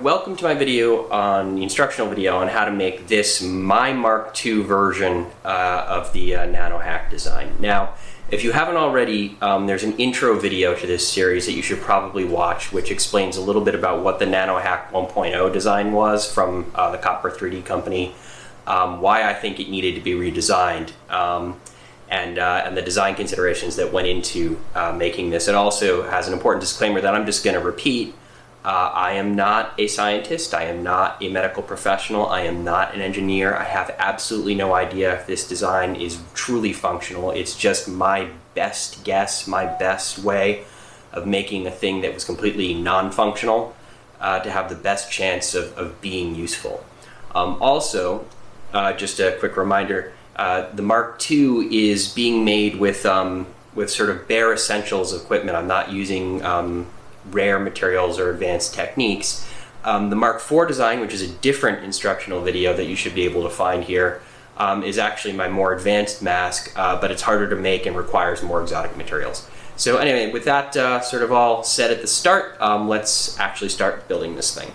welcome to my video on the instructional video on how to make this my Mark II version of the NanoHack design. Now, if you haven't already, there's an intro video to this series that you should probably watch, which explains a little bit about what the NanoHack 1.0 design was from the Copper 3D company, why I think it needed to be redesigned, and the design considerations that went into making this. It also has an important disclaimer that I'm just going to repeat. I am not a scientist, I am not a medical professional, I am not an engineer. I have absolutely no idea if this design is truly functional. It's just my best guess, my best way of making a thing that was completely non-functional to have the best chance of being useful. Also, just a quick reminder, the Mark II is being made with sort of bare essentials equipment. I'm not using rare materials or advanced techniques. The Mark IV design, which is a different instructional video that you should be able to find here, is actually my more advanced mask, but it's harder to make and requires more exotic materials. So anyway, with that sort of all said at the start, let's actually start building this thing.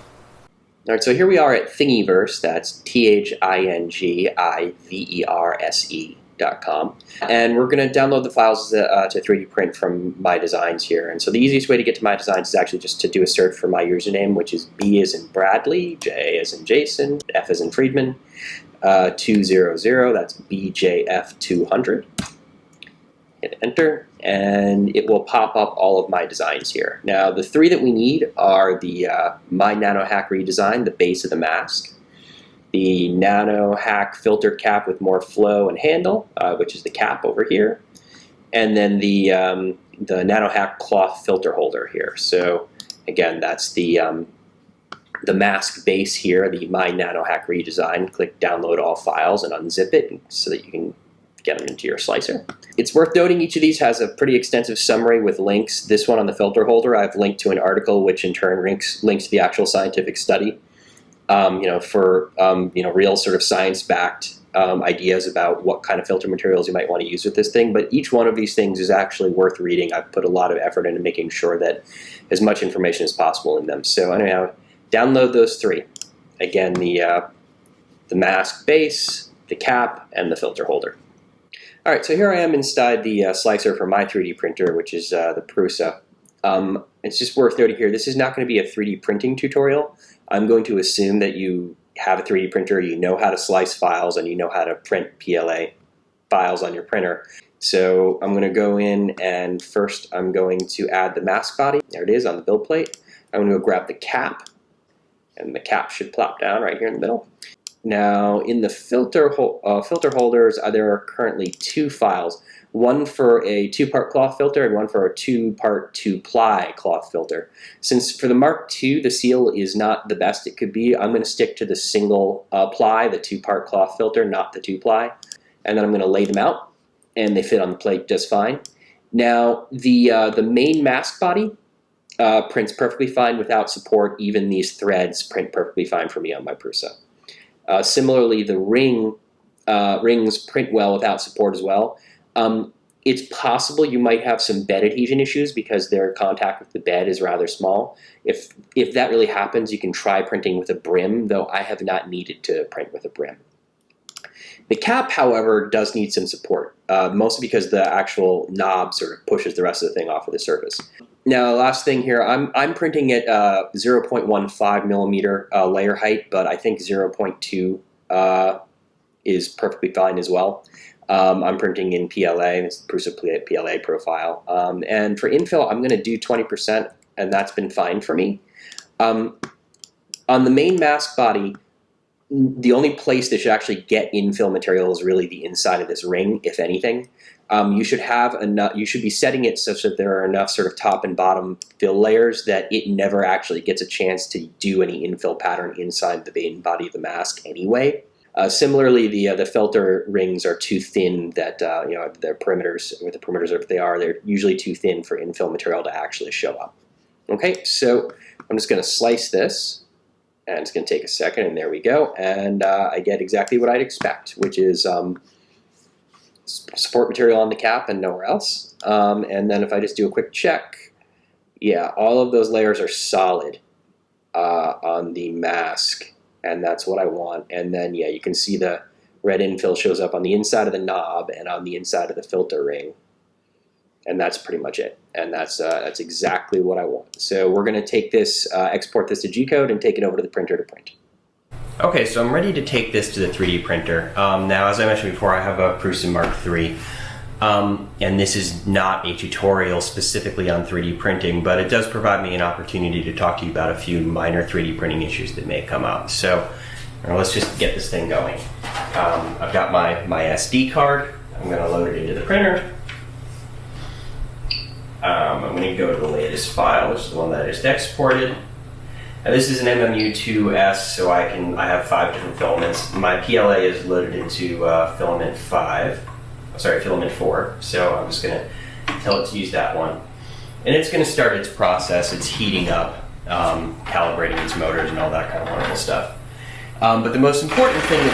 All right, so here we are at Thingiverse. That's THINGIVERSE.com. And we're going to download the files to 3D print from my designs here. And so the easiest way to get to my designs is actually just to do a search for my username, which is B as in Bradley, J as in Jason, F as in Friedman, 200, that's BJF200. Hit enter, and it will pop up all of my designs here. Now, the three that we need are the My NanoHack redesign, the base of the mask, the NanoHack filter cap with more flow and handle, which is the cap over here, and then the NanoHack cloth filter holder here. So again, that's the mask base here, the My NanoHack redesign. Click download all files and unzip it so that you can get them into your slicer. It's worth noting each of these has a pretty extensive summary with links. This one on the filter holder, I've linked to an article which in turn links to the actual scientific study. For real sort of science-backed ideas about what kind of filter materials you might want to use with this thing. But each one of these things is actually worth reading. I've put a lot of effort into making sure that as much information as possible in them. So anyhow, download those three. Again, the mask base, the cap, and the filter holder. All right, so here I am inside the slicer for my 3D printer, which is the Prusa. It's just worth noting here, this is not going to be a 3D printing tutorial. I'm going to assume that you have a 3D printer, you know how to slice files, and you know how to print PLA files on your printer. So I'm going to go in and first I'm going to add the mask body. There it is on the build plate. I'm going to go grab the cap, and the cap should plop down right here in the middle. Now in the filter holders, there are currently two files. One for a 2-part cloth filter and one for a 2-part 2-ply cloth filter. Since for the Mark II the seal is not the best it could be, I'm going to stick to the single ply, the 2-part cloth filter, not the 2-ply. And then I'm going to lay them out, and they fit on the plate just fine. Now the main mask body prints perfectly fine without support. Even these threads print perfectly fine for me on my Prusa. Similarly, the rings print well without support as well. It's possible you might have some bed adhesion issues because their contact with the bed is rather small. If that really happens, you can try printing with a brim, though I have not needed to print with a brim. The cap, however, does need some support, mostly because the actual knob sort of pushes the rest of the thing off of the surface. Now, last thing here, I'm printing at 0.15 millimeter layer height, but I think 0.2 is perfectly fine as well. I'm printing in PLA, it's the Prusa PLA profile. And for infill, I'm going to do 20%, and that's been fine for me. On the main mask body, the only place that should actually get infill material is really the inside of this ring, if anything. You should have enough. You should be setting it such that there are enough sort of top and bottom fill layers that it never actually gets a chance to do any infill pattern inside the main body of the mask anyway. Similarly, the filter rings are too thin that their perimeters, with the perimeters if they are, they're usually too thin for infill material to actually show up. Okay, so I'm just going to slice this, and it's going to take a second, and there we go, and I get exactly what I'd expect, which is support material on the cap and nowhere else. And then if I just do a quick check, yeah, all of those layers are solid. on the mask, and that's what I want. And then, yeah, you can see the red infill shows up on the inside of the knob and on the inside of the filter ring. And that's pretty much it. And that's exactly what I want. So we're going to take this, export this to G-code and take it over to the printer to print. Okay, so I'm ready to take this to the 3D printer. Now, as I mentioned before, I have a Prusa Mark III. And this is not a tutorial specifically on 3D printing, but it does provide me an opportunity to talk to you about a few minor 3D printing issues that may come up. So let's just get this thing going. I've got my SD card. I'm going to load it into the printer. I'm going to go to the latest file, which is the one that I just exported. Now this is an MMU2S, so I have 5 different filaments. My PLA is loaded into filament 4. So I'm just going to tell it to use that one. And it's going to start its process. It's heating up, calibrating its motors and all that kind of wonderful stuff. But the most important thing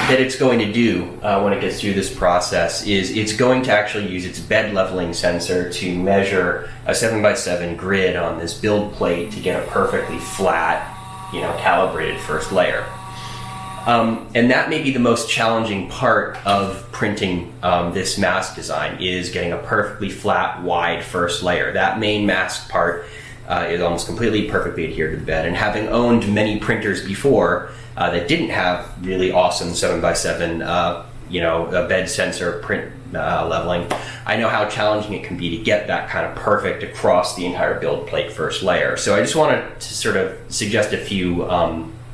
that it's going to do when it gets through this process is it's going to actually use its bed leveling sensor to measure a 7x7 grid on this build plate to get a perfectly flat, calibrated first layer. And that may be the most challenging part of printing this mask design, is getting a perfectly flat, wide first layer. That main mask part is almost completely perfectly adhered to the bed. And having owned many printers before that didn't have really awesome 7x7 a bed sensor print leveling, I know how challenging it can be to get that kind of perfect across the entire build plate first layer. So I just wanted to sort of suggest a few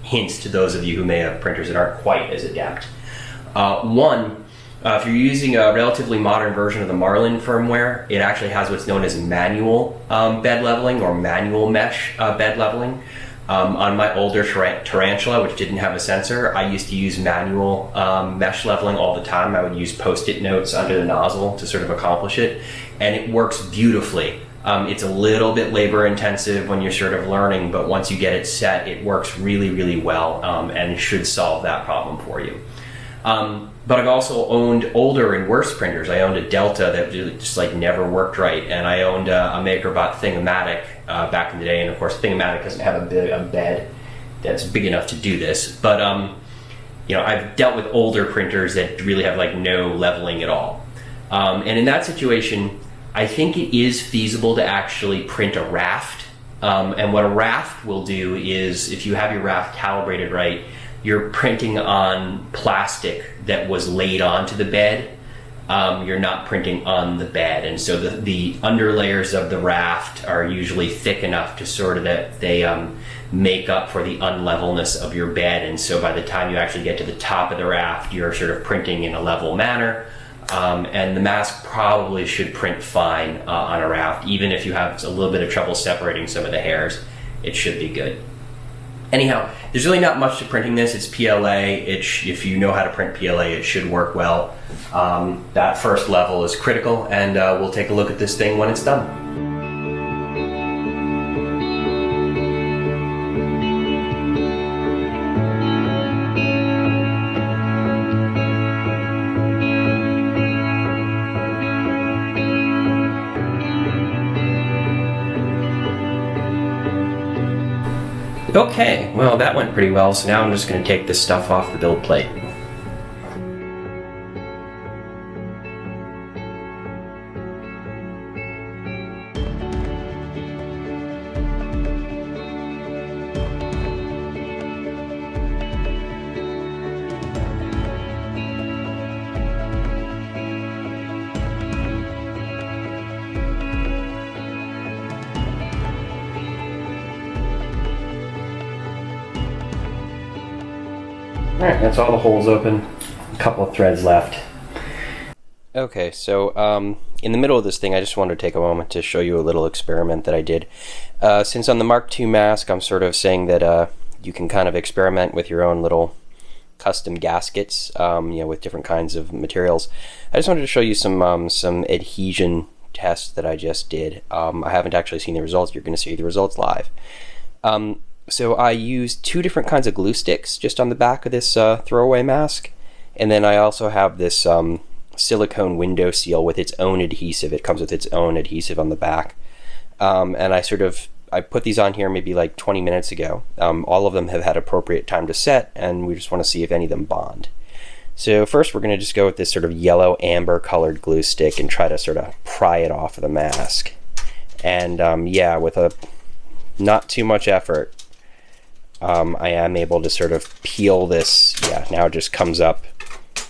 hints to those of you who may have printers that aren't quite as adept. One, if you're using a relatively modern version of the Marlin firmware, it actually has what's known as manual bed leveling or manual mesh bed leveling. On my older Tarantula, which didn't have a sensor, I used to use manual mesh leveling all the time. I would use Post-it notes under the nozzle to sort of accomplish it, and it works beautifully. It's a little bit labor intensive when you're sort of learning, but once you get it set, it works really, really well, and it should solve that problem for you. But I've also owned older and worse printers. I owned a Delta that just never worked right, and I owned a MakerBot Thing-O-Matic back in the day, and of course Thing-O-Matic doesn't have a bed that's big enough to do this. But I've dealt with older printers that really have no leveling at all. And in that situation, I think it is feasible to actually print a raft. And what a raft will do is, if you have your raft calibrated right, you're printing on plastic that was laid onto the bed. You're not printing on the bed, and so the underlayers of the raft are usually thick enough to sort of that they make up for the unlevelness of your bed, and so by the time you actually get to the top of the raft, you're sort of printing in a level manner, and the mask probably should print fine on a raft. Even if you have a little bit of trouble separating some of the hairs, it should be good. Anyhow, there's really not much to printing this. It's PLA. If you know how to print PLA, it should work well. That first level is critical, and we'll take a look at this thing when it's done. Okay, well that went pretty well, so now I'm just going to take this stuff off the build plate. Alright, that's all the holes open. A couple of threads left. Okay, so in the middle of this thing, I just wanted to take a moment to show you a little experiment that I did. Since on the Mark II mask, I'm sort of saying that you can kind of experiment with your own little custom gaskets, with different kinds of materials. I just wanted to show you some adhesion tests that I just did. I haven't actually seen the results. You're going to see the results live. So I used 2 different kinds of glue sticks just on the back of this throwaway mask, and then I also have this silicone window seal with its own adhesive. It comes with its own adhesive on the back, and I sort of I put these on here maybe like 20 minutes ago. All of them have had appropriate time to set, and we just want to see if any of them bond. So first we're going to just go with this sort of yellow amber colored glue stick and try to sort of pry it off of the mask. And yeah, with a not too much effort, I am able to sort of peel this. Yeah, now it just comes up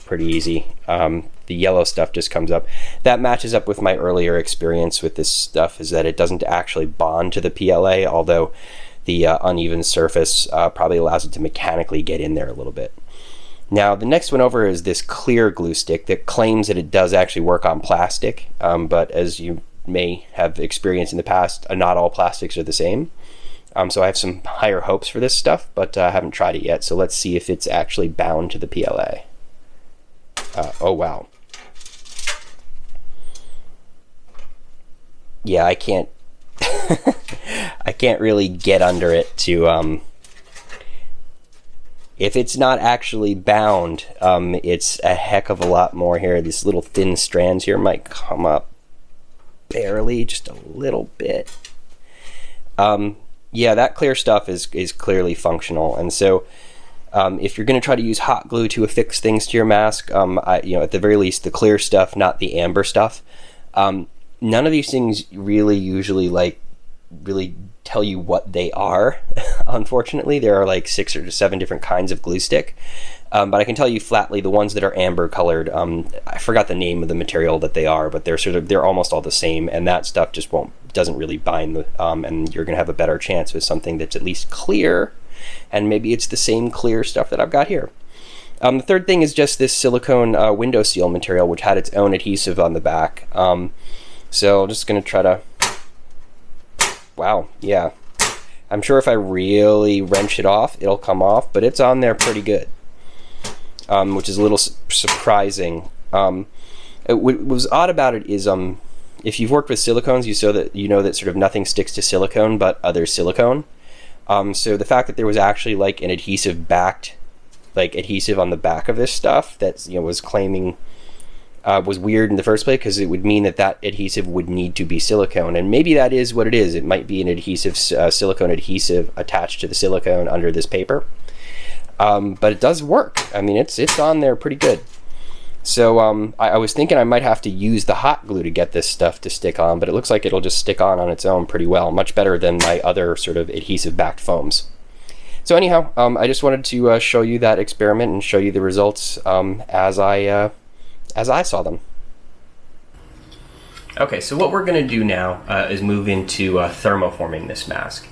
pretty easy. The yellow stuff just comes up. That matches up with my earlier experience with this stuff, is that it doesn't actually bond to the PLA, although the uneven surface probably allows it to mechanically get in there a little bit. Now the next one over is this clear glue stick that claims that it does actually work on plastic, but as you may have experienced in the past, not all plastics are the same. So I have some higher hopes for this stuff, but I haven't tried it yet, so let's see if it's actually bound to the PLA. Oh wow. Yeah, I can't I can't really get under it to if it's not actually bound, it's a heck of a lot more here. These little thin strands here might come up barely, just a little bit. Yeah, that clear stuff is clearly functional, and so if you're going to try to use hot glue to affix things to your mask, at the very least, the clear stuff, not the amber stuff. None of these things usually really tell you what they are. Unfortunately, there are like 6 or 7 different kinds of glue stick, but I can tell you flatly the ones that are amber colored. I forgot the name of the material that they are, but they're almost all the same, and that stuff just doesn't really bind. And you're going to have a better chance with something that's at least clear, and maybe it's the same clear stuff that I've got here. The third thing is just this silicone window seal material, which had its own adhesive on the back. So I'm just going to try to. Wow, yeah. I'm sure if I really wrench it off, it'll come off, but it's on there pretty good, which is a little surprising. What was odd about it is, if you've worked with silicones, you know that sort of nothing sticks to silicone but other silicone. So the fact that there was actually like an adhesive on the back of this stuff that was claiming was weird in the first place, because it would mean that adhesive would need to be silicone, and maybe that is what it is. It might be an adhesive, silicone adhesive attached to the silicone under this paper, but it does work. I mean, it's on there pretty good. So I was thinking I might have to use the hot glue to get this stuff to stick on, but it looks like it'll just stick on its own pretty well, much better than my other sort of adhesive backed foams. So anyhow, I just wanted to show you that experiment and show you the results as I saw them. Okay, so what we're going to do now is move into thermoforming this mask.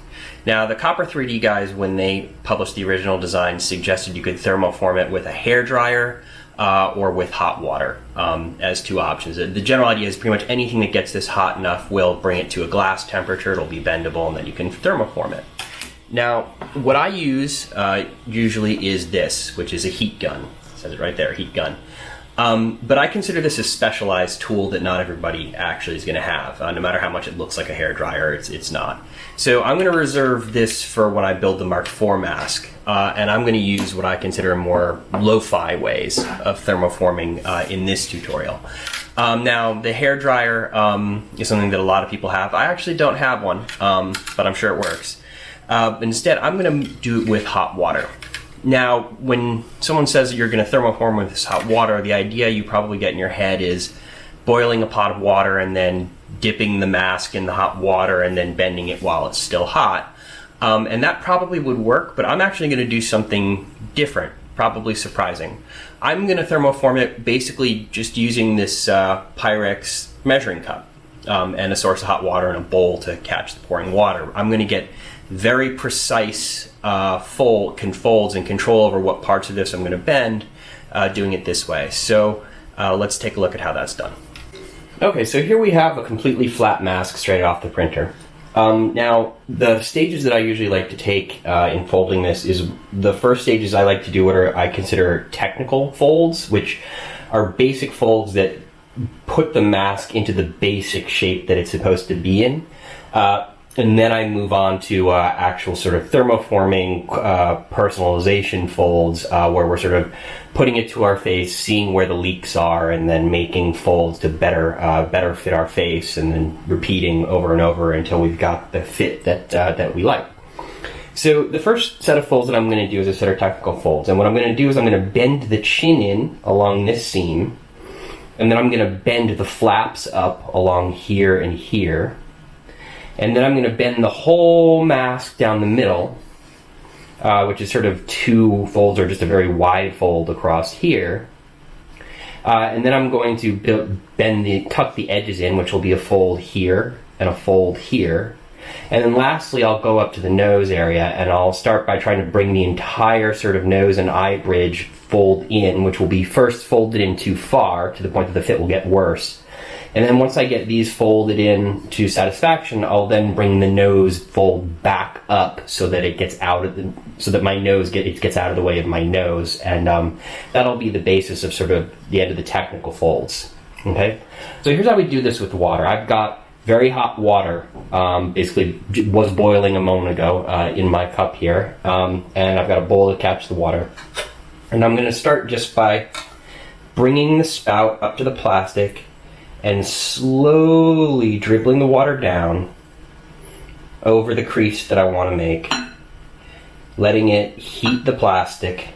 Now, the Copper 3D guys, when they published the original design, suggested you could thermoform it with a hairdryer or with hot water as 2 options. The general idea is pretty much anything that gets this hot enough will bring it to a glass temperature, it'll be bendable, and then you can thermoform it. Now, what I use usually is this, which is a heat gun. It says it right there, heat gun. But I consider this a specialized tool that not everybody actually is going to have. No matter how much it looks like a hairdryer, it's not. So I'm going to reserve this for when I build the Mark IV mask, and I'm going to use what I consider more lo-fi ways of thermoforming in this tutorial. Now, the hairdryer is something that a lot of people have. I actually don't have one, but I'm sure it works. Instead, I'm going to do it with hot water. Now, when someone says that you're going to thermoform with this hot water, the idea you probably get in your head is boiling a pot of water and then dipping the mask in the hot water and then bending it while it's still hot. And that probably would work, but I'm actually going to do something different, probably surprising. I'm going to thermoform it basically just using this Pyrex measuring cup and a source of hot water and a bowl to catch the pouring water. I'm going to get very precise folds and control over what parts of this I'm going to bend doing it this way. So let's take a look at how that's done. Okay, so here we have a completely flat mask straight off the printer. Now, the stages that I usually like to take in folding this is the first stages I like to do what I consider technical folds, which are basic folds that put the mask into the basic shape that it's supposed to be in. And then I move on to actual sort of thermoforming personalization folds where we're sort of putting it to our face, seeing where the leaks are, and then making folds to better fit our face, and then repeating over and over until we've got the fit that we like. So the first set of folds that I'm going to do is a set of technical folds. And what I'm going to do is I'm going to bend the chin in along this seam, and then I'm going to bend the flaps up along here and here. And then I'm going to bend the whole mask down the middle, which is sort of two folds or just a very wide fold across here. And then I'm going to tuck the edges in, which will be a fold here and a fold here. And then lastly, I'll go up to the nose area, and I'll start by trying to bring the entire sort of nose and eye bridge fold in, which will be first folded in too far to the point that the fit will get worse. And then once I get these folded in to satisfaction, I'll then bring the nose fold back up so that it gets out of so that my nose gets out of the way of my nose, and that'll be the basis of sort of the end of the technical folds. Okay, so here's how we do this with water. I've got very hot water, basically was boiling a moment ago in my cup here, and I've got a bowl to catch the water, and I'm going to start just by bringing the spout up to the plastic and slowly dribbling the water down over the crease that I want to make, letting it heat the plastic.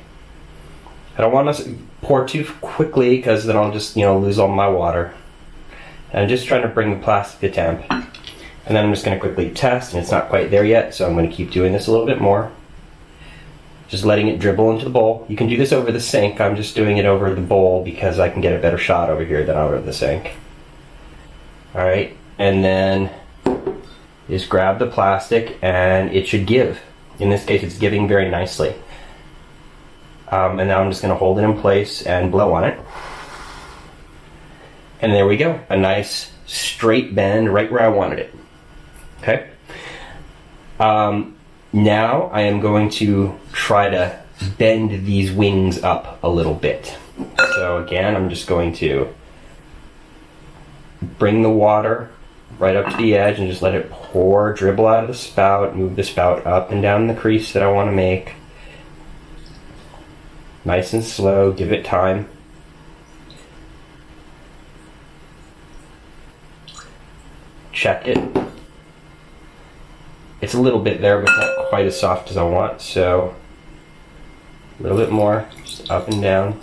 I don't want to pour too quickly because then I'll just lose all my water. And I'm just trying to bring the plastic to temp. And then I'm just going to quickly test, and it's not quite there yet, so I'm going to keep doing this a little bit more. Just letting it dribble into the bowl. You can do this over the sink. I'm just doing it over the bowl because I can get a better shot over here than over the sink. Alright, and then just grab the plastic and it should give. In this case, it's giving very nicely. And now I'm just going to hold it in place and blow on it. And there we go, a nice straight bend right where I wanted it. Okay. Now I am going to try to bend these wings up a little bit. So again, I'm just going to bring the water right up to the edge and just let it pour, dribble out of the spout, move the spout up and down the crease that I want to make. Nice and slow, give it time. Check it. It's a little bit there, but not quite as soft as I want, so a little bit more, just up and down.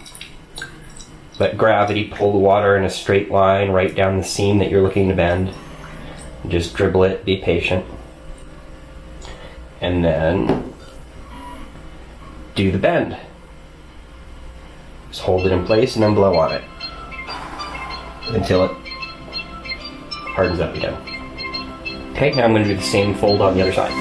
Let gravity pull the water in a straight line right down the seam that you're looking to bend. Just dribble it, be patient. And then do the bend. Just hold it in place and then blow on it until it hardens up again. Okay, now I'm going to do the same fold on the other side.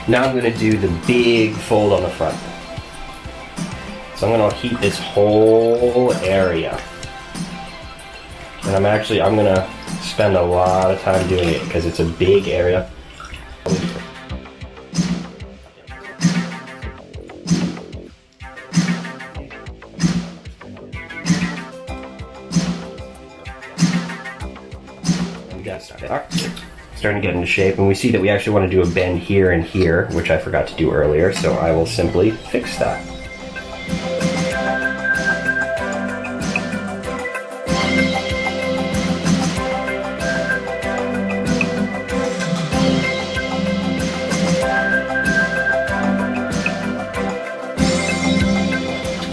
Now I'm going to do the big fold on the front. So I'm going to heat this whole area. And I'm going to spend a lot of time doing it because it's a big area. Starting to get into shape, and we see that we actually want to do a bend here and here, which I forgot to do earlier, so I will simply fix that.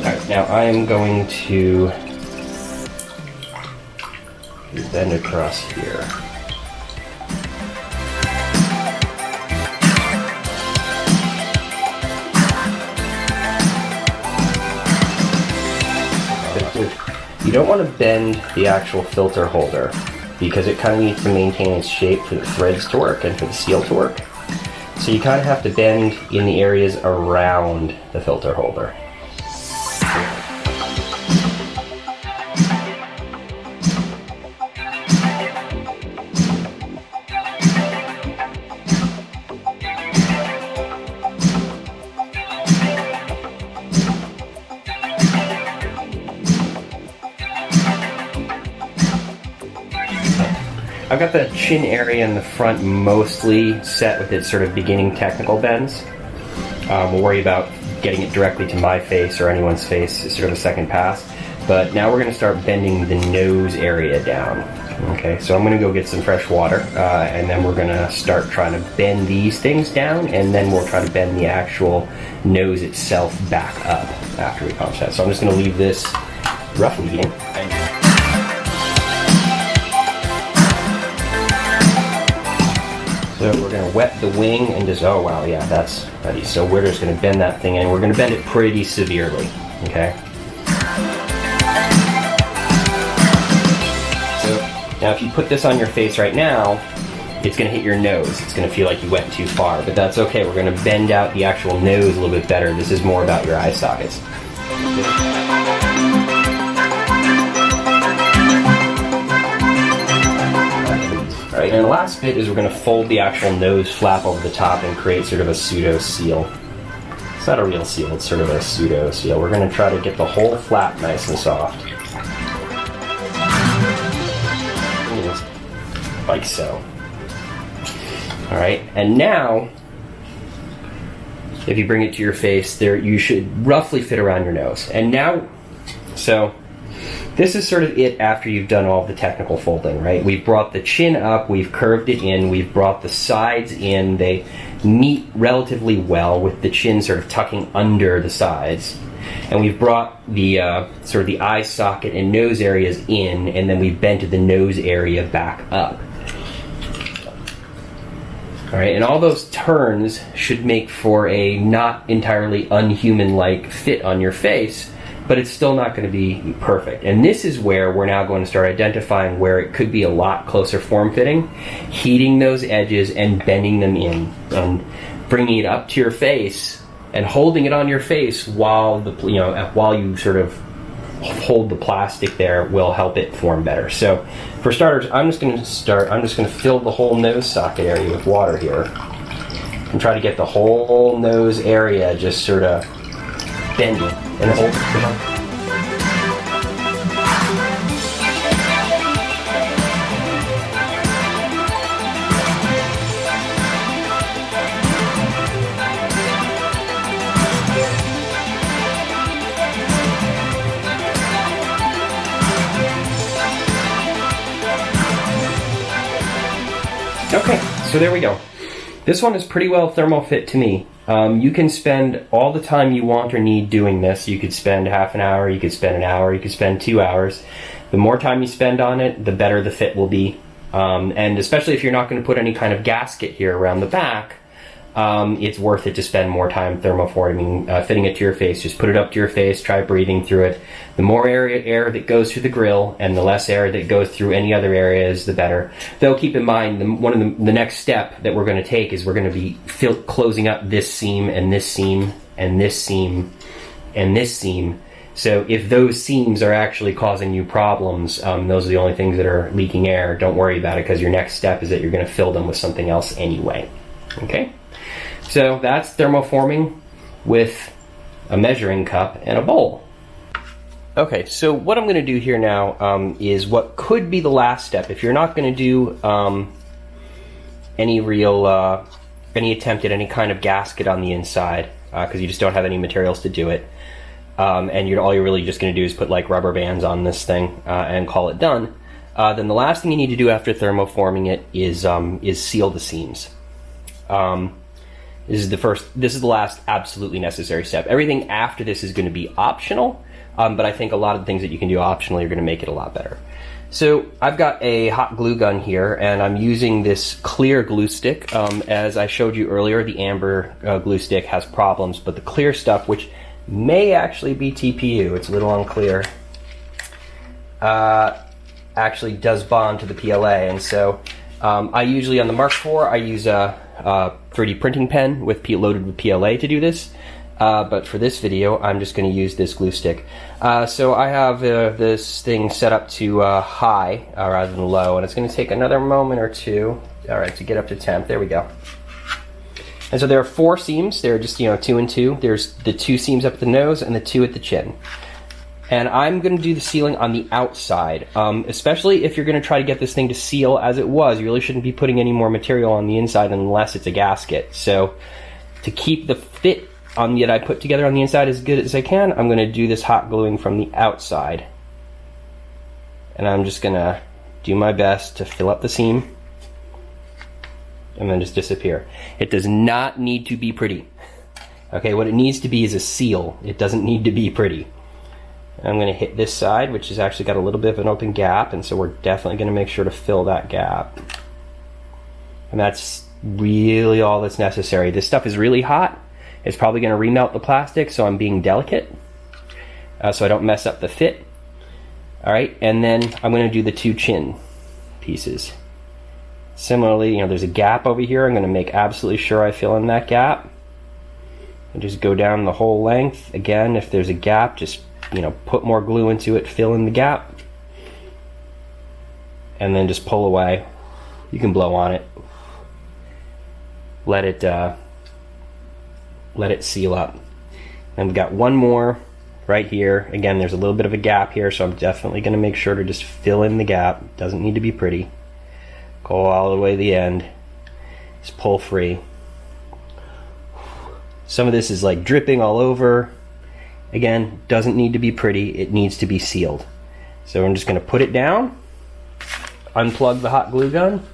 Alright, now I am going to bend across here. You don't want to bend the actual filter holder because it kind of needs to maintain its shape for the threads to work and for the seal to work. So you kind of have to bend in the areas around the filter holder. I've got the chin area in the front mostly set with its sort of beginning technical bends. We'll worry about getting it directly to my face or anyone's face is sort of a second pass. But now we're going to start bending the nose area down. Okay, so I'm going to go get some fresh water, and then we're going to start trying to bend these things down, and then we'll try to bend the actual nose itself back up after we accomplish that. So I'm just going to leave this roughly heating. So we're going to wet the wing and just, oh wow, yeah, that's ready. So we're just going to bend that thing in. We're going to bend it pretty severely, okay? Now if you put this on your face right now, it's going to hit your nose. It's going to feel like you went too far, but that's okay. We're going to bend out the actual nose a little bit better. This is more about your eye sockets. All right, and the last bit is we're going to fold the actual nose flap over the top and create sort of a pseudo seal. It's not a real seal, it's sort of a pseudo seal. We're going to try to get the whole flap nice and soft. Like so. Alright, and now if you bring it to your face, there you should roughly fit around your nose. And now, so this is sort of it after you've done all the technical folding, right? We've brought the chin up, we've curved it in, we've brought the sides in. They meet relatively well with the chin sort of tucking under the sides. And we've brought the sort of the eye socket and nose areas in, and then we've bent the nose area back up. All right, and all those turns should make for a not entirely unhuman-like fit on your face, but it's still not going to be perfect. And this is where we're now going to start identifying where it could be a lot closer form-fitting, heating those edges and bending them in, and bringing it up to your face and holding it on your face while while you sort of hold the plastic there will help it form better. So for starters, I'm just going to fill the whole nose socket area with water here and try to get the whole nose area just sort of bending and hold. Okay, so there we go. This one is pretty well thermal fit to me. You can spend all the time you want or need doing this. You could spend half an hour, you could spend an hour, you could spend 2 hours. The more time you spend on it, the better the fit will be. And especially if you're not going to put any kind of gasket here around the back, it's worth it to spend more time thermoforming, fitting it to your face. Just put it up to your face, try breathing through it. The more air that goes through the grill and the less air that goes through any other areas, the better. Though keep in mind, one of the next step that we're going to take is we're going to be closing up this seam and this seam and this seam and this seam. So if those seams are actually causing you problems, those are the only things that are leaking air, don't worry about it, because your next step is that you're going to fill them with something else anyway. Okay? So that's thermoforming with a measuring cup and a bowl. Okay, so what I'm going to do here now is what could be the last step. If you're not going to do any attempt at any kind of gasket on the inside, because you just don't have any materials to do it, and all you're really just going to do is put like rubber bands on this thing and call it done, then the last thing you need to do after thermoforming it is seal the seams. This is the last absolutely necessary step. Everything after this is going to be optional, but I think a lot of the things that you can do optionally are going to make it a lot better. So I've got a hot glue gun here, and I'm using this clear glue stick. As I showed you earlier, the amber glue stick has problems, but the clear stuff, which may actually be TPU, it's a little unclear, actually does bond to the PLA. And so I usually, on the Mark IV, I use a 3D printing pen loaded with PLA to do this. But for this video, I'm just going to use this glue stick. So I have this thing set up to high rather than low, and it's going to take another moment or two, all right, to get up to temp. There we go. And so there are 4 seams. They're just 2 and 2. There's the 2 seams up at the nose and the 2 at the chin. And I'm going to do the sealing on the outside, especially if you're going to try to get this thing to seal as it was. You really shouldn't be putting any more material on the inside unless it's a gasket. So to keep the fit that I put together on the inside as good as I can, I'm going to do this hot gluing from the outside. And I'm just going to do my best to fill up the seam and then just disappear. It does not need to be pretty. Okay, what it needs to be is a seal. It doesn't need to be pretty. I'm going to hit this side, which has actually got a little bit of an open gap, and so we're definitely going to make sure to fill that gap. And that's really all that's necessary. This stuff is really hot. It's probably going to remelt the plastic, so I'm being delicate so I don't mess up the fit. All right, and then I'm going to do the two chin pieces. Similarly, there's a gap over here. I'm going to make absolutely sure I fill in that gap. And just go down the whole length. Again, if there's a gap, just put more glue into it, fill in the gap, and then just pull away. You can blow on it. Let it seal up. And we've got one more right here. Again, there's a little bit of a gap here, so I'm definitely going to make sure to just fill in the gap. Doesn't need to be pretty. Go all the way to the end. Just pull free. Some of this is like dripping all over. Again, doesn't need to be pretty, it needs to be sealed. So I'm just going to put it down, unplug the hot glue gun,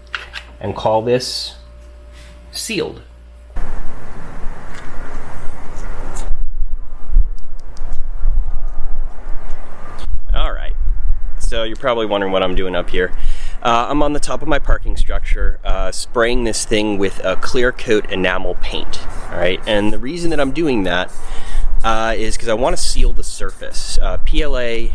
and call this sealed. Alright, so you're probably wondering what I'm doing up here. I'm on the top of my parking structure, spraying this thing with a clear coat enamel paint. Alright, and the reason that I'm doing that is because I want to seal the surface. PLA,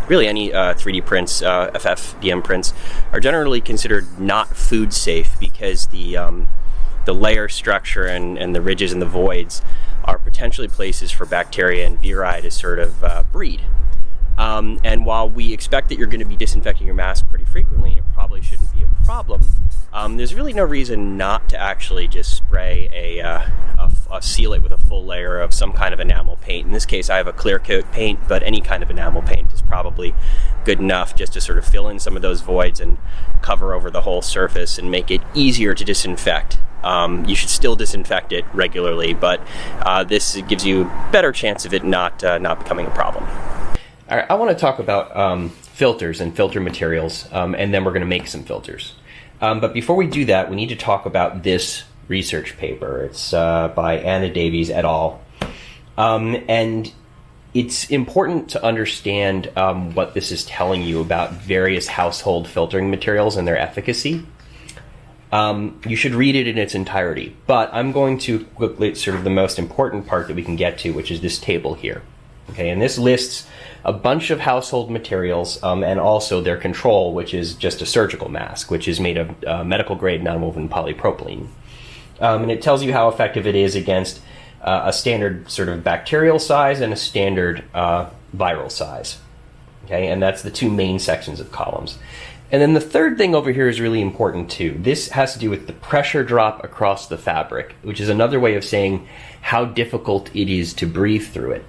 really any 3D prints, FFDM prints, are generally considered not food safe because the layer structure and the ridges and the voids are potentially places for bacteria and viri to sort of breed. And while we expect that you're going to be disinfecting your mask pretty frequently, and it probably shouldn't be a problem, there's really no reason not to actually just spray seal it with a full layer of some kind of enamel paint. In this case, I have a clear coat paint, but any kind of enamel paint is probably good enough just to sort of fill in some of those voids and cover over the whole surface and make it easier to disinfect. You should still disinfect it regularly, but this gives you a better chance of it not becoming a problem. All right, I want to talk about filters and filter materials, and then we're going to make some filters. But before we do that, we need to talk about this research paper. It's by Anna Davies et al. And it's important to understand what this is telling you about various household filtering materials and their efficacy. You should read it in its entirety, but I'm going to quickly sort of the most important part that we can get to, which is this table here. Okay, and this lists a bunch of household materials and also their control, which is just a surgical mask, which is made of medical grade nonwoven polypropylene. And it tells you how effective it is against a standard sort of bacterial size and a standard viral size. Okay, and that's the two main sections of columns. And then the third thing over here is really important too. This has to do with the pressure drop across the fabric, which is another way of saying how difficult it is to breathe through it.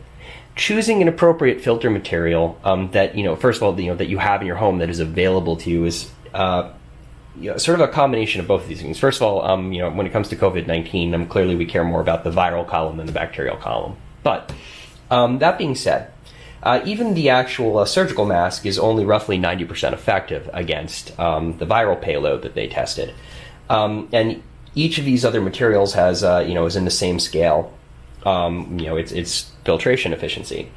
Choosing an appropriate filter material that, first of all, that you have in your home that is available to you is sort of a combination of both of these things. First of all, when it comes to COVID-19, clearly we care more about the viral column than the bacterial column. But that being said, even the actual surgical mask is only roughly 90% effective against the viral payload that they tested. And each of these other materials has, is in the same scale. It's filtration efficiency.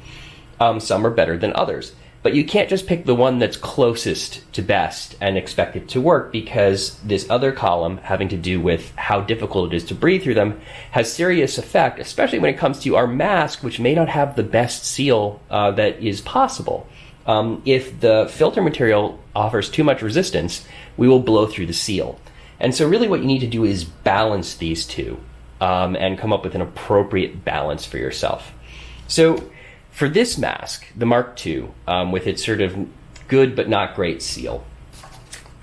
Some are better than others. But you can't just pick the one that's closest to best and expect it to work, because this other column, having to do with how difficult it is to breathe through them, has serious effect, especially when it comes to our mask, which may not have the best seal that is possible. If the filter material offers too much resistance, we will blow through the seal. And so really what you need to do is balance these two and come up with an appropriate balance for yourself. So for this mask, the Mark II, with its sort of good but not great seal,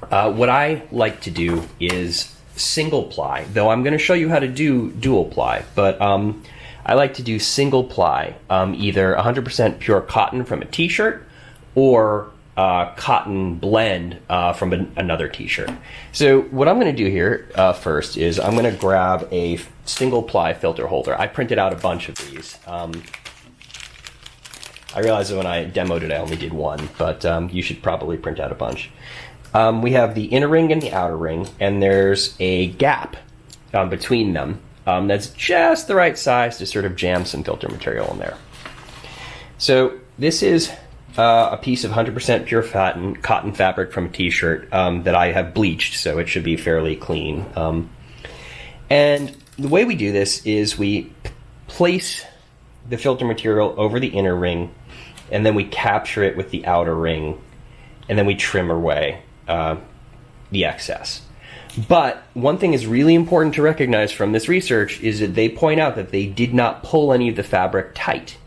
what I like to do is single ply, though I'm going to show you how to do dual ply. But I I like to do single ply, either 100% pure cotton from a t-shirt or cotton blend from another t-shirt. So what I'm going to do here first is I'm going to grab a single ply filter holder. I printed out a bunch of these. I realized that when I demoed it I only did one, but you should probably print out a bunch. We have the inner ring and the outer ring, and there's a gap between them that's just the right size to sort of jam some filter material in there. So this is a piece of 100% pure cotton fabric from a t-shirt that I have bleached, so it should be fairly clean. And the way we do this is we place the filter material over the inner ring, and then we capture it with the outer ring, and then we trim away the excess. But one thing is really important to recognize from this research is that they point out that they did not pull any of the fabric tight.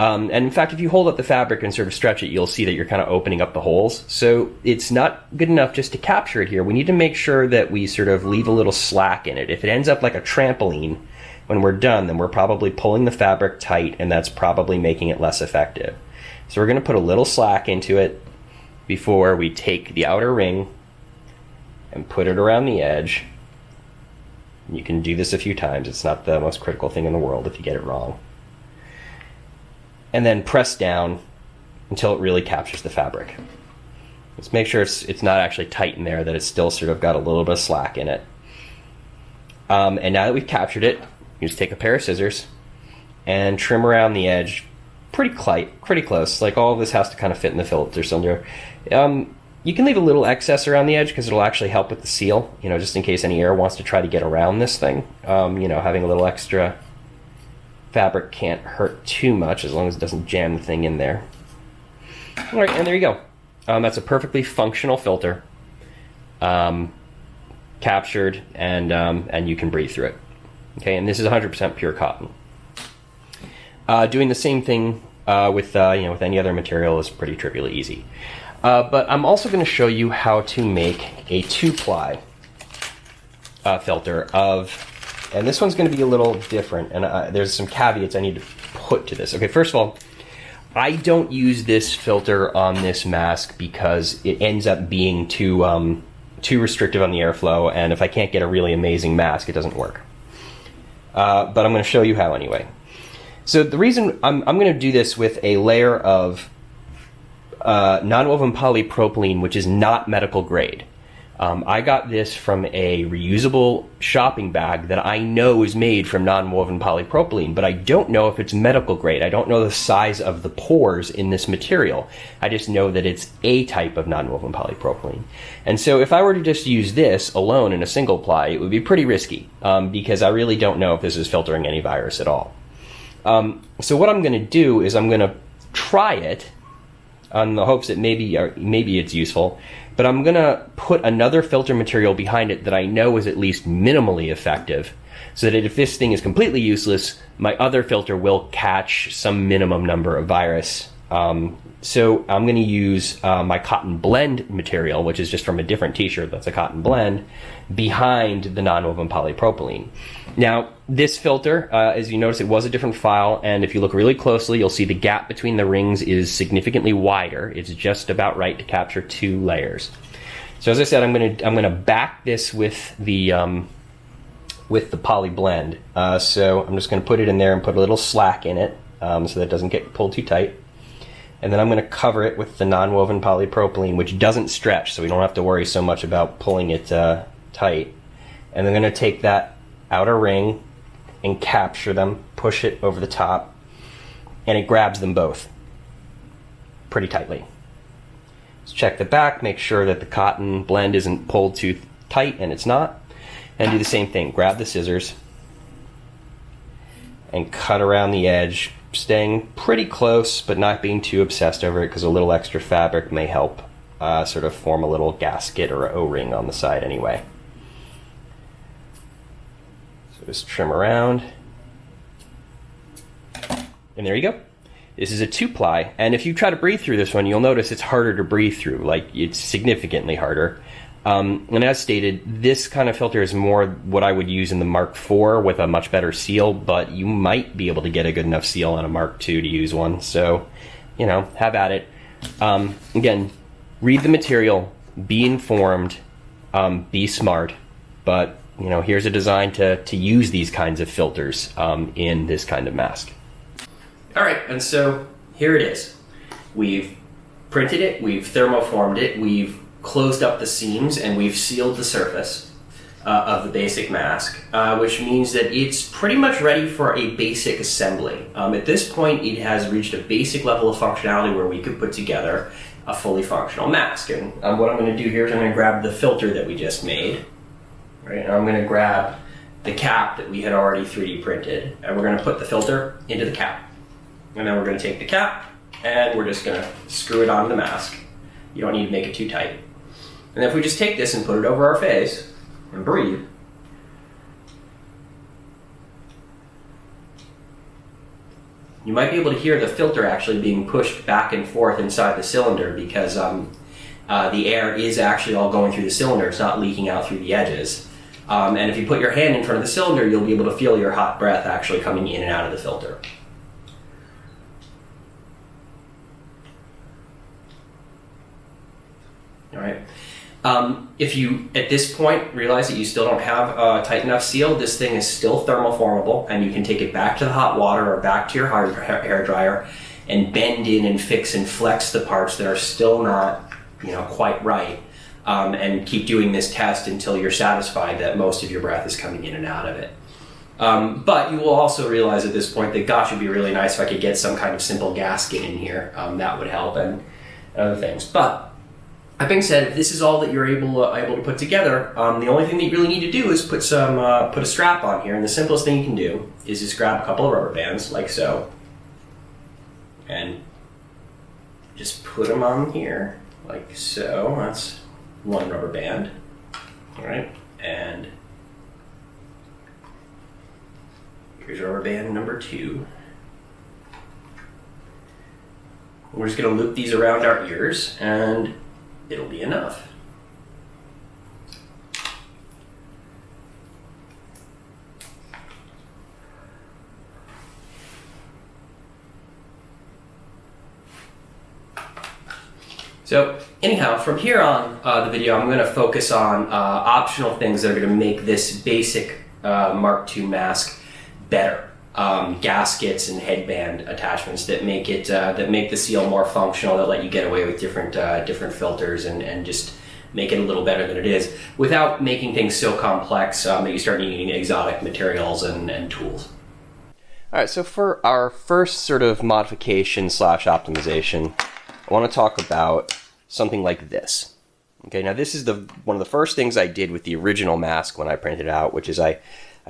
And in fact, if you hold up the fabric and sort of stretch it, you'll see that you're kind of opening up the holes. So it's not good enough just to capture it here. We need to make sure that we sort of leave a little slack in it. If it ends up like a trampoline when we're done, then we're probably pulling the fabric tight, and that's probably making it less effective. So we're going to put a little slack into it before we take the outer ring and put it around the edge. You can do this a few times. It's not the most critical thing in the world if you get it wrong. And then press down until it really captures the fabric. Let's make sure it's not actually tight in there, that it's still sort of got a little bit of slack in it. And now that we've captured it, you just take a pair of scissors and trim around the edge pretty close. Like all of this has to kind of fit in the filter cylinder. You can leave a little excess around the edge because it'll actually help with the seal, just in case any air wants to try to get around this thing. Having a little extra fabric can't hurt too much as long as it doesn't jam the thing in there. All right, and there you go. That's a perfectly functional filter, captured, and you can breathe through it. Okay, and this is 100% pure cotton. Doing the same thing with any other material is pretty trivially easy. But I'm also going to show you how to make a 2-ply filter and this one's going to be a little different, and there's some caveats I need to put to this. Okay, first of all, I don't use this filter on this mask because it ends up being too restrictive on the airflow, and if I can't get a really amazing mask, it doesn't work. But I'm going to show you how anyway. So the reason I'm going to do this with a layer of non-woven polypropylene, which is not medical grade. I got this from a reusable shopping bag that I know is made from non-woven polypropylene, but I don't know if it's medical grade. I don't know the size of the pores in this material. I just know that it's a type of non-woven polypropylene. And so if I were to just use this alone in a single ply, it would be pretty risky because I really don't know if this is filtering any virus at all. So what I'm going to do is I'm going to try it on the hopes that maybe it's useful, but I'm going to put another filter material behind it that I know is at least minimally effective, so that if this thing is completely useless, my other filter will catch some minimum number of virus. So I'm going to use my cotton blend material, which is just from a different t-shirt that's a cotton blend, behind the non-woven polypropylene. Now, this filter, as you notice, it was a different file, and if you look really closely, you'll see the gap between the rings is significantly wider. It's just about right to capture 2 layers. So as I said, I'm going to back this with the poly blend. So I'm just going to put it in there and put a little slack in it so that it doesn't get pulled too tight. And then I'm going to cover it with the non-woven polypropylene, which doesn't stretch, so we don't have to worry so much about pulling it tight. And I'm going to take that outer ring and capture them, push it over the top, and it grabs them both pretty tightly. Let's check the back, make sure that the cotton blend isn't pulled too tight, and it's not. And do the same thing. Grab the scissors and cut around the edge, staying pretty close but not being too obsessed over it, because a little extra fabric may help sort of form a little gasket or O-ring on the side anyway. So just trim around. And there you go. This is a 2-ply, and if you try to breathe through this one, you'll notice it's harder to breathe through. Like, it's significantly harder. And as stated, this kind of filter is more what I would use in the Mark IV with a much better seal, but you might be able to get a good enough seal on a Mark II to use one. So, you know, have at it. Again, read the material, be informed, be smart, but, you know, here's a design to use these kinds of filters in this kind of mask. All right, and so here it is. We've printed it, we've thermoformed it, we've closed up the seams, and we've sealed the surface of the basic mask, which means that it's pretty much ready for a basic assembly. At this point, it has reached a basic level of functionality where we could put together a fully functional mask. And what I'm going to do here is I'm going to grab the filter that we just made, right? And I'm going to grab the cap that we had already 3D printed, and we're going to put the filter into the cap. And then we're going to take the cap, and we're just going to screw it onto the mask. You don't need to make it too tight. And if we just take this and put it over our face and breathe, you might be able to hear the filter actually being pushed back and forth inside the cylinder because the air is actually all going through the cylinder. It's not leaking out through the edges. And if you put your hand in front of the cylinder, you'll be able to feel your hot breath actually coming in and out of the filter. All right. If you, at this point, realize that you still don't have a tight enough seal, this thing is still thermoformable, and you can take it back to the hot water or back to your hair dryer and bend in and fix and flex the parts that are still not, you know, quite right, and keep doing this test until you're satisfied that most of your breath is coming in and out of it. But you will also realize at this point that, gosh, it'd be really nice if I could get some kind of simple gasket in here. That would help, and other things. But that being said, if this is all that you're able to put together, the only thing that you really need to do is put a strap on here, and the simplest thing you can do is just grab a couple of rubber bands, like so, and just put them on here, like so. That's one rubber band, all right, and here's rubber band number 2. We're just going to loop these around our ears, and it'll be enough. So anyhow, from here on the video, I'm going to focus on optional things that are going to make this basic Mark II mask better. Gaskets and headband attachments that make it that make the seal more functional, that let you get away with different filters and just make it a little better than it is, without making things so complex that you start needing exotic materials and tools. All right, so for our first sort of modification / optimization, I want to talk about something like this. Okay, now this is one of the first things I did with the original mask when I printed it out, which is I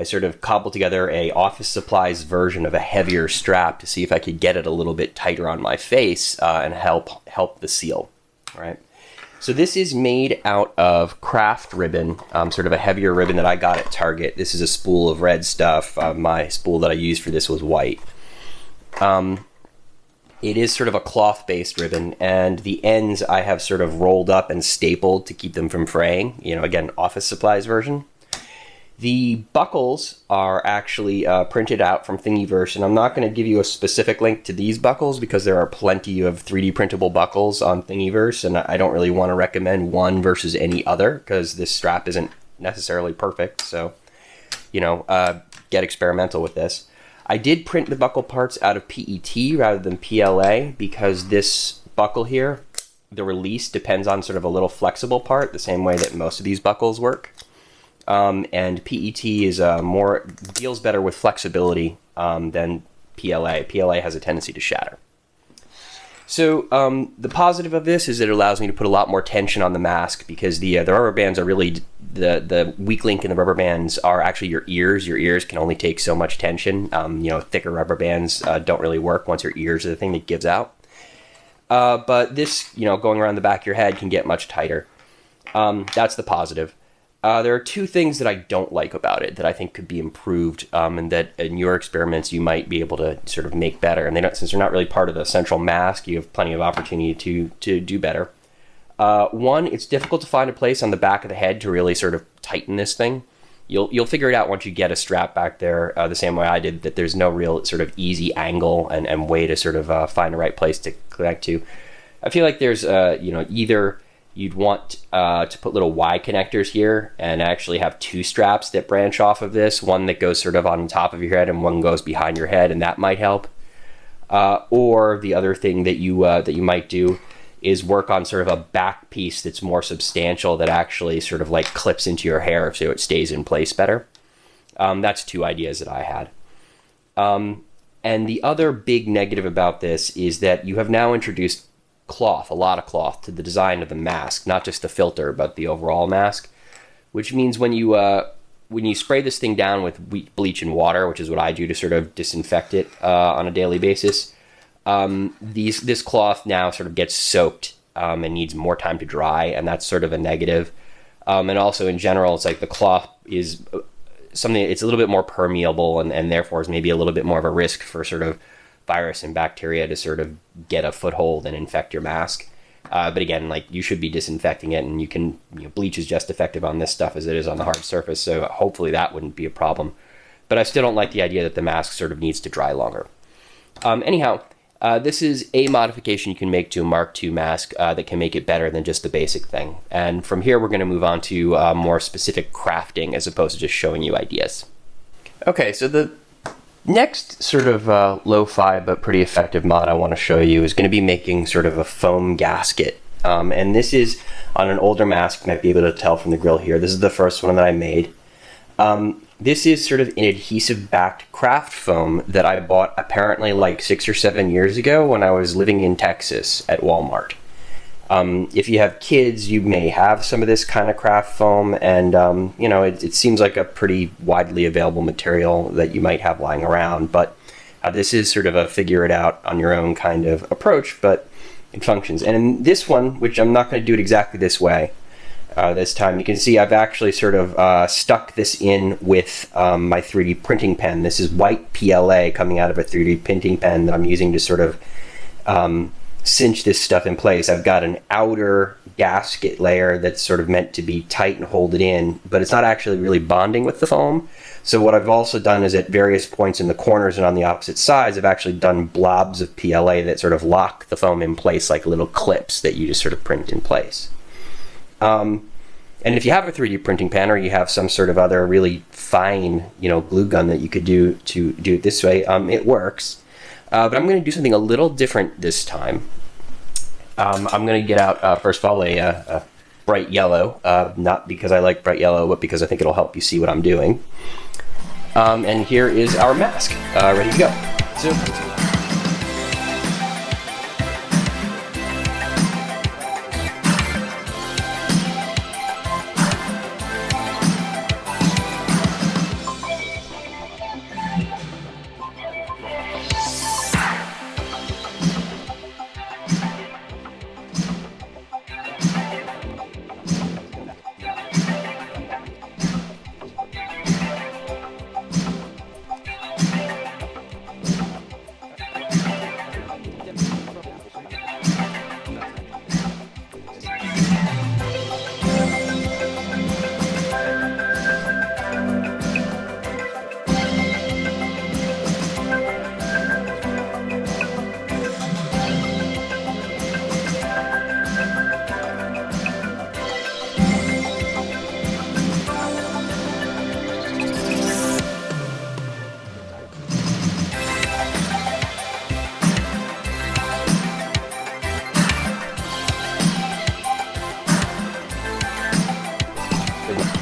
sort of cobbled together a office supplies version of a heavier strap to see if I could get it a little bit tighter on my face and help the seal. All right. So this is made out of craft ribbon, sort of a heavier ribbon that I got at Target. This is a spool of red stuff. My spool that I used for this was white. It is sort of a cloth-based ribbon, and the ends I have sort of rolled up and stapled to keep them from fraying. You know, again, office supplies version. The buckles are actually printed out from Thingiverse, and I'm not going to give you a specific link to these buckles because there are plenty of 3D printable buckles on Thingiverse, and I don't really want to recommend one versus any other because this strap isn't necessarily perfect. So, you know, get experimental with this. I did print the buckle parts out of PET rather than PLA because this buckle here, the release depends on sort of a little flexible part, the same way that most of these buckles work. And PET is deals better with flexibility than PLA. PLA has a tendency to shatter. So the positive of this is that it allows me to put a lot more tension on the mask because the rubber bands are really, the weak link in the rubber bands are actually your ears. Your ears can only take so much tension. You know, thicker rubber bands don't really work once your ears are the thing that gives out. But this, you know, going around the back of your head can get much tighter. That's the positive. There are two things that I don't like about it that I think could be improved, and that in your experiments you might be able to sort of make better. And since they're not really part of the central mask, you have plenty of opportunity to do better. One, it's difficult to find a place on the back of the head to really sort of tighten this thing. You'll figure it out once you get a strap back there, the same way I did, that there's no real sort of easy angle and way to sort of find the right place to connect to. I feel like there's, either you'd want to put little Y connectors here and actually have two straps that branch off of this, one that goes sort of on top of your head and one goes behind your head, and that might help. Or the other thing that you might do is work on sort of a back piece that's more substantial that actually sort of like clips into your hair so it stays in place better. That's two ideas that I had. And the other big negative about this is that you have now introduced cloth, a lot of cloth, to the design of the mask, not just the filter, but the overall mask, which means when you spray this thing down with bleach and water, which is what I do to sort of disinfect it on a daily basis, this cloth now sort of gets soaked and needs more time to dry, and that's sort of a negative. And also in general, it's like the cloth is something, it's a little bit more permeable and therefore is maybe a little bit more of a risk for sort of virus and bacteria to sort of get a foothold and infect your mask. But again, like, you should be disinfecting it, and bleach is just effective on this stuff as it is on the hard surface, so hopefully that wouldn't be a problem. But I still don't like the idea that the mask sort of needs to dry longer. This is a modification you can make to a Mark II mask that can make it better than just the basic thing. And from here, we're going to move on to more specific crafting as opposed to just showing you ideas. Okay, so the next sort of lo-fi but pretty effective mod I want to show you is going to be making sort of a foam gasket. And this is on an older mask. You might be able to tell from the grill here. This is the first one that I made. This is sort of an adhesive-backed craft foam that I bought apparently like 6 or 7 years ago when I was living in Texas at Walmart. If you have kids, you may have some of this kind of craft foam, and it seems like a pretty widely available material that you might have lying around, but this is sort of a figure it out on your own kind of approach, but it functions. And in this one, which I'm not going to do it exactly this way, this time, you can see I've actually sort of stuck this in with my 3D printing pen. This is white PLA coming out of a 3D printing pen that I'm using to sort of cinch this stuff in place. I've got an outer gasket layer that's sort of meant to be tight and hold it in, but it's not actually really bonding with the foam. So what I've also done is at various points in the corners and on the opposite sides, I've actually done blobs of PLA that sort of lock the foam in place like little clips that you just sort of print in place. And if you have a 3D printing pen or you have some sort of other really fine, glue gun that you could do to do it this way, it works. But I'm going to do something a little different this time. I'm going to get out, first of all, a bright yellow, not because I like bright yellow, but because I think it'll help you see what I'm doing. And here is our mask, ready to go. So,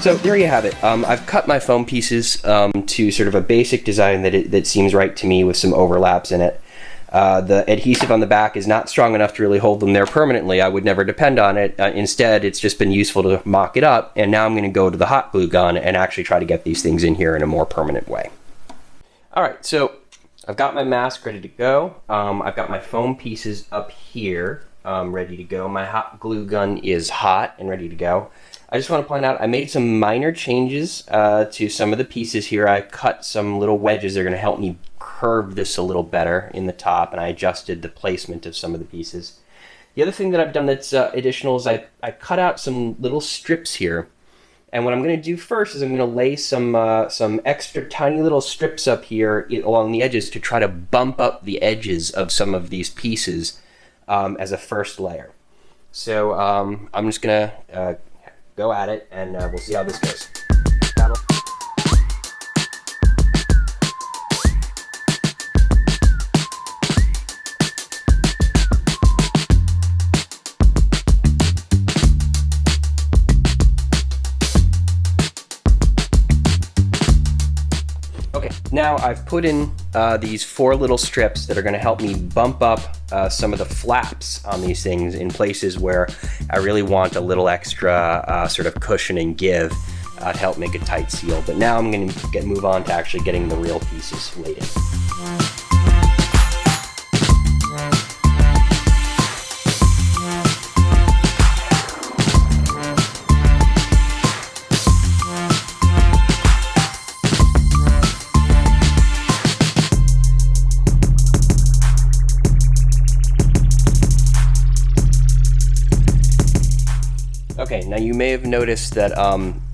So there you have it. I've cut my foam pieces to sort of a basic design that seems right to me with some overlaps in it. The adhesive on the back is not strong enough to really hold them there permanently. I would never depend on it. Instead, it's just been useful to mock it up, and now I'm going to go to the hot glue gun and actually try to get these things in here in a more permanent way. All right, so I've got my mask ready to go. I've got my foam pieces up here ready to go. My hot glue gun is hot and ready to go. I just want to point out I made some minor changes to some of the pieces here. I cut some little wedges that are going to help me curve this a little better in the top, and I adjusted the placement of some of the pieces. The other thing that I've done that's additional is I cut out some little strips here. And what I'm going to do first is I'm going to lay some extra tiny little strips up here along the edges to try to bump up the edges of some of these pieces as a first layer. So I'm just going to go at it, and we'll see how this goes. Okay, now I've put in these 4 little strips that are going to help me bump up some of the flaps on these things in places where I really want a little extra sort of cushion and give to help make a tight seal. But now I'm going to move on to actually getting the real pieces laid in. Okay, now you may have noticed that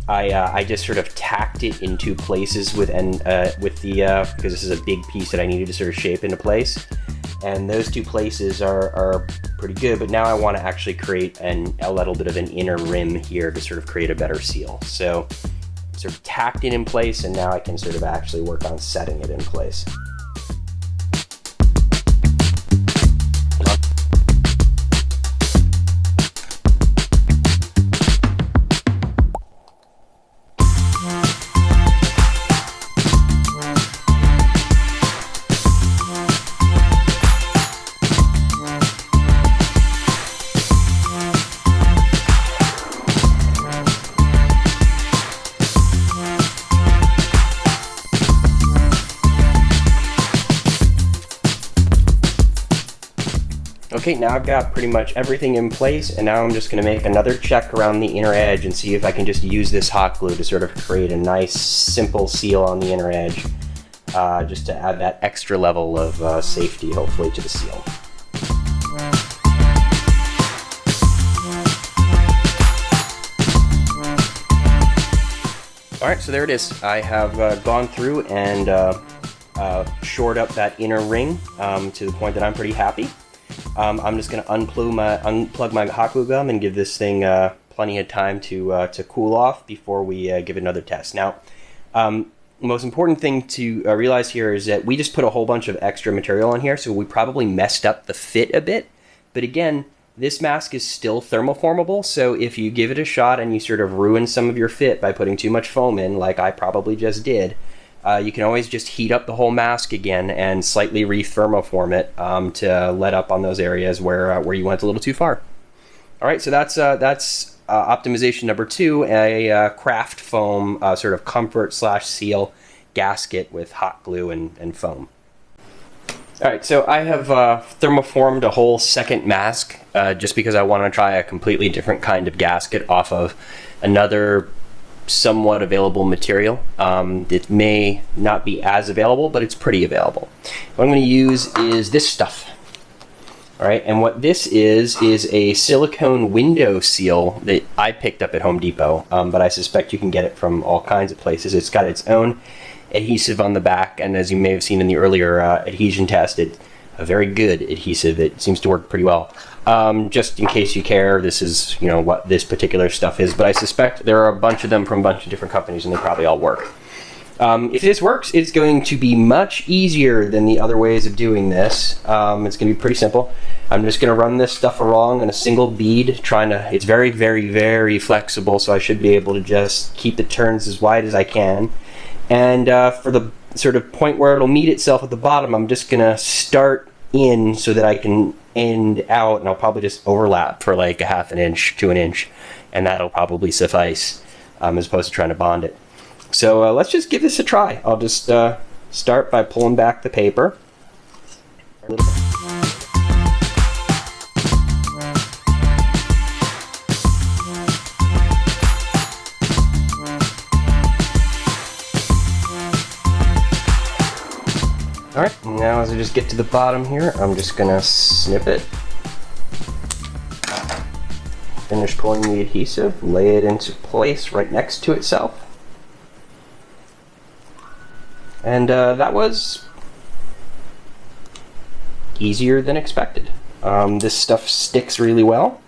I just sort of tacked it into places with the because this is a big piece that I needed to sort of shape into place, and those 2 places are pretty good. But now I want to actually create a little bit of an inner rim here to sort of create a better seal. So sort of tacked it in place, and now I can sort of actually work on setting it in place. Okay, now I've got pretty much everything in place, and now I'm just going to make another check around the inner edge and see if I can just use this hot glue to sort of create a nice simple seal on the inner edge, just to add that extra level of safety hopefully to the seal. Alright, so there it is. I have gone through and shored up that inner ring to the point that I'm pretty happy. I'm just going to unplug my hot glue gun and give this thing plenty of time to cool off before we give it another test. Now, the most important thing to realize here is that we just put a whole bunch of extra material on here, so we probably messed up the fit a bit. But again, this mask is still thermoformable, so if you give it a shot and you sort of ruin some of your fit by putting too much foam in, like I probably just did, you can always just heat up the whole mask again and slightly re-thermoform it to let up on those areas where you went a little too far. All right, so that's optimization number 2, a craft foam sort of comfort/seal gasket with hot glue and foam. All right, so I have thermoformed a whole second mask just because I want to try a completely different kind of gasket off of another somewhat available material. It may not be as available, but it's pretty available. What I'm going to use is this stuff. All right, and what this is a silicone window seal that I picked up at Home Depot, but I suspect you can get it from all kinds of places. It's got its own adhesive on the back, and as you may have seen in the earlier adhesion test, it's a very good adhesive. It seems to work pretty well. Just in case you care, this is what this particular stuff is, but I suspect there are a bunch of them from a bunch of different companies, and they probably all work. If this works, it's going to be much easier than the other ways of doing this. It's going to be pretty simple. I'm just going to run this stuff along on a single bead, it's very, very, very flexible, so I should be able to just keep the turns as wide as I can. And for the sort of point where it'll meet itself at the bottom, I'm just going to start in so that I can end out, and I'll probably just overlap for like a half an inch to an inch, and that'll probably suffice as opposed to trying to bond it. So let's just give this a try. I'll just start by pulling back the paper a little bit. Alright, now as I just get to the bottom here, I'm just going to snip it. finish pulling the adhesive, lay it into place right next to itself. And that was easier than expected. This stuff sticks really well.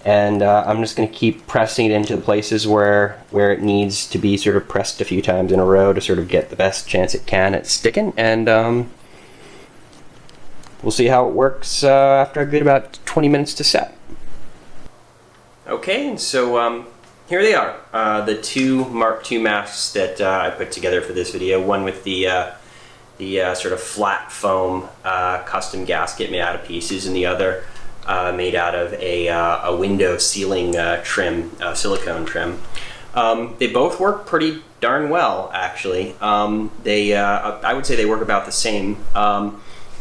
And I'm just going to keep pressing it into the places where it needs to be sort of pressed a few times in a row to sort of get the best chance it can at sticking. And we'll see how it works after I give it about 20 minutes to set. Okay, and so here they are, the two Mark II masks that I put together for this video. One with the sort of flat foam custom gasket made out of pieces, and the other made out of a window ceiling trim, silicone trim. They both work pretty darn well, actually. I would say they work about the same.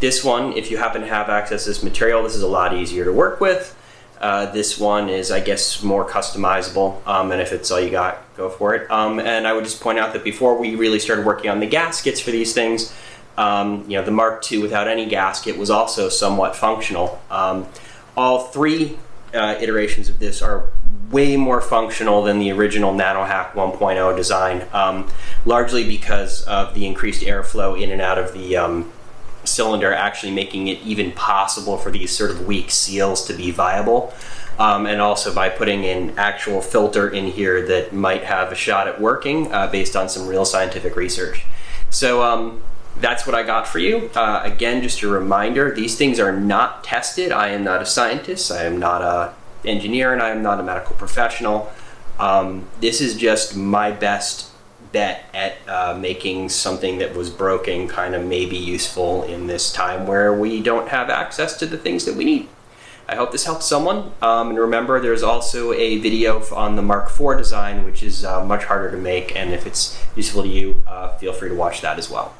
This one, if you happen to have access to this material, this is a lot easier to work with. This one is, I guess, more customizable, and if it's all you got, go for it. And I would just point out that before we really started working on the gaskets for these things, the Mark II without any gasket was also somewhat functional. All three iterations of this are way more functional than the original NanoHack 1.0 design, largely because of the increased airflow in and out of the cylinder, actually making it even possible for these sort of weak seals to be viable, and also by putting an actual filter in here that might have a shot at working based on some real scientific research. So that's what I got for you. Again, just a reminder, these things are not tested. I am not a scientist, I am not an engineer, and I am not a medical professional. This is just my best bet at making something that was broken kind of maybe useful in this time where we don't have access to the things that we need. I hope this helps someone. And remember, there's also a video on the Mark IV design, which is much harder to make, and if it's useful to you, feel free to watch that as well.